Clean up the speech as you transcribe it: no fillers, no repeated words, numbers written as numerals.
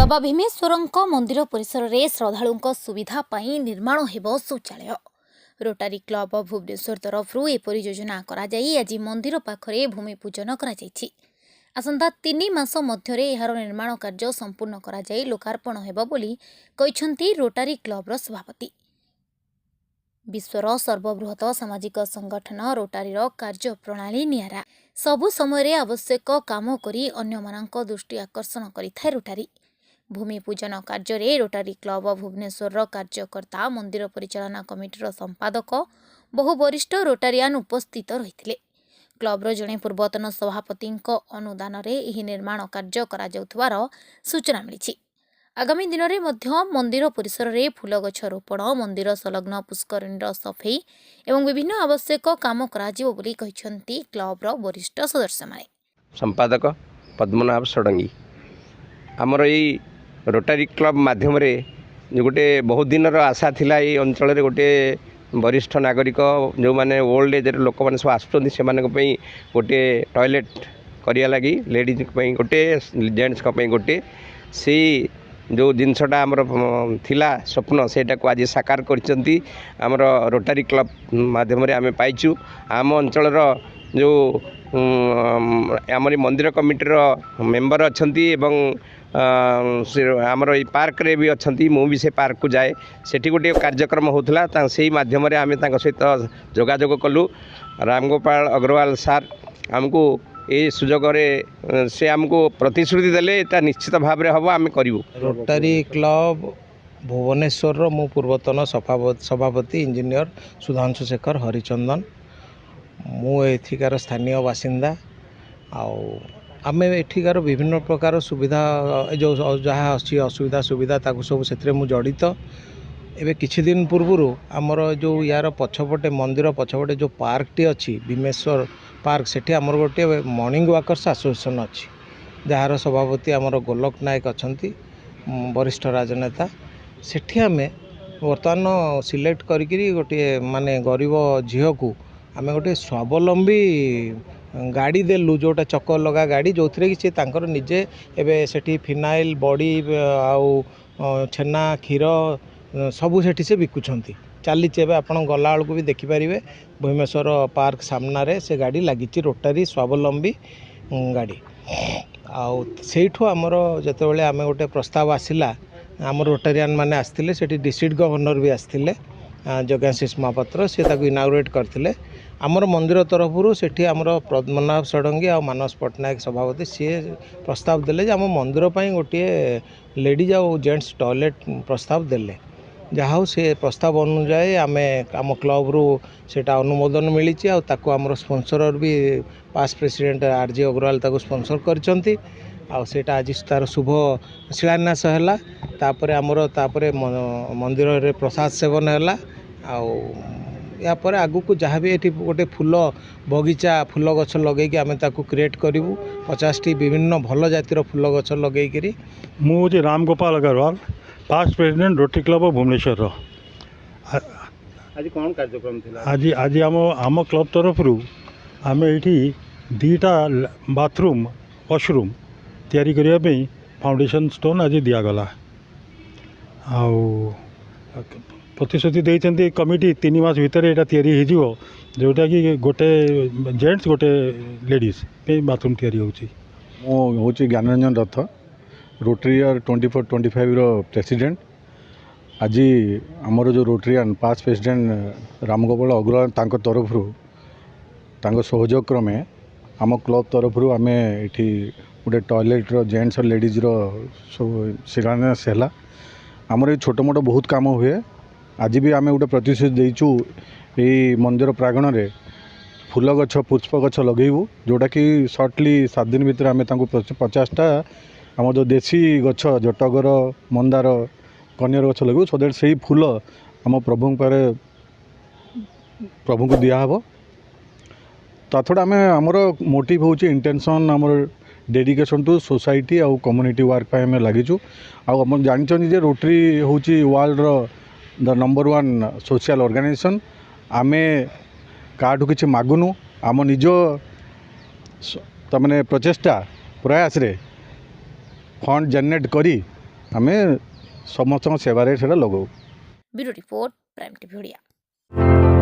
बाबा भीमेश्वरଙ୍କ मंदिर परिसर में श्रद्धालुं सुविधा पाई निर्माण हेब शौचालय। रोटारी क्लब भुवनेश्वर तरफ एपरी योजना कराई आज मंदिर पाखरे भूमि पूजन कराଯାଇଛି। आसंता 3 मास मध्य यार निर्माण कार्य संपूर्ण कराई लोकार्पण हेब बोली कहिसेंती रोटारी क्लबर सभापति। विश्वर सर्वबृहत सामाजिक संगठन रोटारीर कार्य प्रणाली नियारा सबु समय आवश्यक काम करी अन्य मानक दृष्टि आकर्षण करिथाय रोटारी। भूमि पूजन कार्य रोटारी क्लब भुवनेश्वर कार्यकर्ता मंदिर परिचालना कमिटीर संपादक बहु वरिष्ठ रोटारियान उपस्थित रही। क्लबर जड़े पूर्वतन सभापति अनुदान रे निर्माण कार्य कर सूचना मिली। आगामी दिन में मंदिर परिसर में फूल गछ रोपण मंदिर संलग्न पुष्करिणी सफेई एवं विभिन्न आवश्यक काम करी क्लबर वरिष्ठ सदस्य माने। संपादक पद्मनाभ षडंगी आमर यही रोटारी क्लब माध्यम गोटे बहुत दिन आशा थिला ये अंचल गोटे वरिष्ठ नागरिक जो माने ओल्ड एज लोक मैंने सब आसुँच से गोटे टॉयलेट करिया लगी लेडीज गोटे जेंट्स गोटे से जो जिनसटा आमर थिला स्वप्न सेटा को आज साकार करचंती आमर रोटारी क्लब माध्यम आम पाइचु। आम अंचल जो आमरी मंदिर कमिटीर मेंबर अच्छी आमर ये पार्क रे भी अच्छी मु भी से पार्क को जाए सेठी गोटे कार्यक्रम होता से माध्यम आम सहित जोगाजोग कलु। रामगोपाल अग्रवाल सार आमको ये सुजोग से आमको प्रतिश्रुति देले एटा निश्चित भाव में हम आम करूँ। रोटारी क्लब भुवनेश्वर मु पूर्वतन सभापति इंजीनियर सुधांशु शेखर हरिचंदन मु एठिकार स्थानीय बासिंदा आम एठिकार विभिन्न प्रकार सुविधा जो जहाँ अच्छी असुविधा सुविधा ताकू सब से जड़ित। एवं किछि दिन पूर्व आमर जो यार पछपटे मंदिर पछपटे जो पार्क टी अच्छी भीमेश्वर पार्क सेठी आमर गोटे मॉर्निंग वॉकर्स एसोसिएशन अच्छी जार सभापति आमर गोलक नायक अच्छी वरिष्ठ राजनेता सेठी आम बर्तमान सिलेक्ट करी गोटे माने गरीब झील को आम गोटे स्वावलंबी गाड़ी देलु जोटा चक लगा गाड़ी जो थी कि तांकर निजे एवं सेठी फिनाइल बड़ी आउ छेना क्षीर सबू से बिकुंट चली आप गला बेलू भी देखिपारे भुवनेश्वर पार्क सामने से गाड़ी लगी रोटारी स्वावलंबी गाड़ी आठू आमर जिते आम गोटे प्रस्ताव आसला आम रोटारियान मैंने आसते से डिस्ट्रिक्ट गवर्नर भी आसते जज्ञाशीष महापात्र सी इनागुरेट करते आमर मंदिर तरफ से आमर पद्मनाभ षडंगी आ मानस पट्टनायक सभापति सी प्रस्ताव देले आम मंदिर पर गोटे लेडीज आ जेंट्स टॉयलेट प्रस्ताव देले जहाँ से प्रस्ताव अनुजाई आम क्लब रू सेटा अनुमोदन मिली आमर स्पॉन्सर भी पास प्रेसिडेंट आरजी अग्रवाल स्पॉन्सर करछंती सेटा आज तार शुभ शिलान्यास है तापर आमर तापर मंदिर रे प्रसाद सेवन है यापर आगु को जहाँ भी ये गोटे फूल बगीचा फूल गछ लगे आम क्रिएट करूँ 50टी विभिन्न भल जातिर फूल गछ लगे। मुझे Ramgopal Agarwal past president Rotary club Bhubaneswar. आज कौन कार्यक्रम थिला? आज आम क्लब तरफ आम ये 2टा बाथरूम वॉशरूम तैयारी करने फाउंडेशन स्टोन आज दिगला प्रतिश्रुति देते कमिटी 3 मास भितर यहाँ हो जोटा कि गोटे जेंट्स गोटे लेडीज बाथरूम तैयारी हो ज्ञानरंजन रथ रोटरीयर 24-25 प्रेसिडेंट। आज आमर जो रोटरीयान पास प्रेसिडेंट रामगोपाल अग्रवाल तरफ सहयोग क्रमे आम क्लब तरफ आम ये गोटे टॉयलेट जेंट्स और लेडीज सब शिलान्यास है। आमर ये छोट मोट बहुत काम हुए आज भी आम गोटे प्रतिश्रुति देचु ये मंदिर प्रांगण में फूल गछ पुष्प गछ लगेबू जोटा कि सर्टली 7 दिन भीतर आम 50टा आम जो देसी गछ जटगर मंदार कनियर गछ लगेबू सो दैट से फूल आम प्रभु को दिहब। ता छड़ा आम आमर मोटिव हूँ इंटेंशन आमर डेडिकेशन टू सोसाइटी आउ कम्युनिटी वर्क आम लगिचु आम जानते रोटरी हूँ world the number 1 social organisation आम काठू किसी मागुनु आम निज तमाने प्रचेष्टा प्रयास रे फंड जनरेट करी आमे समस्त सेवारे सेटा लगाऊ। Bureau report prime TV Odia.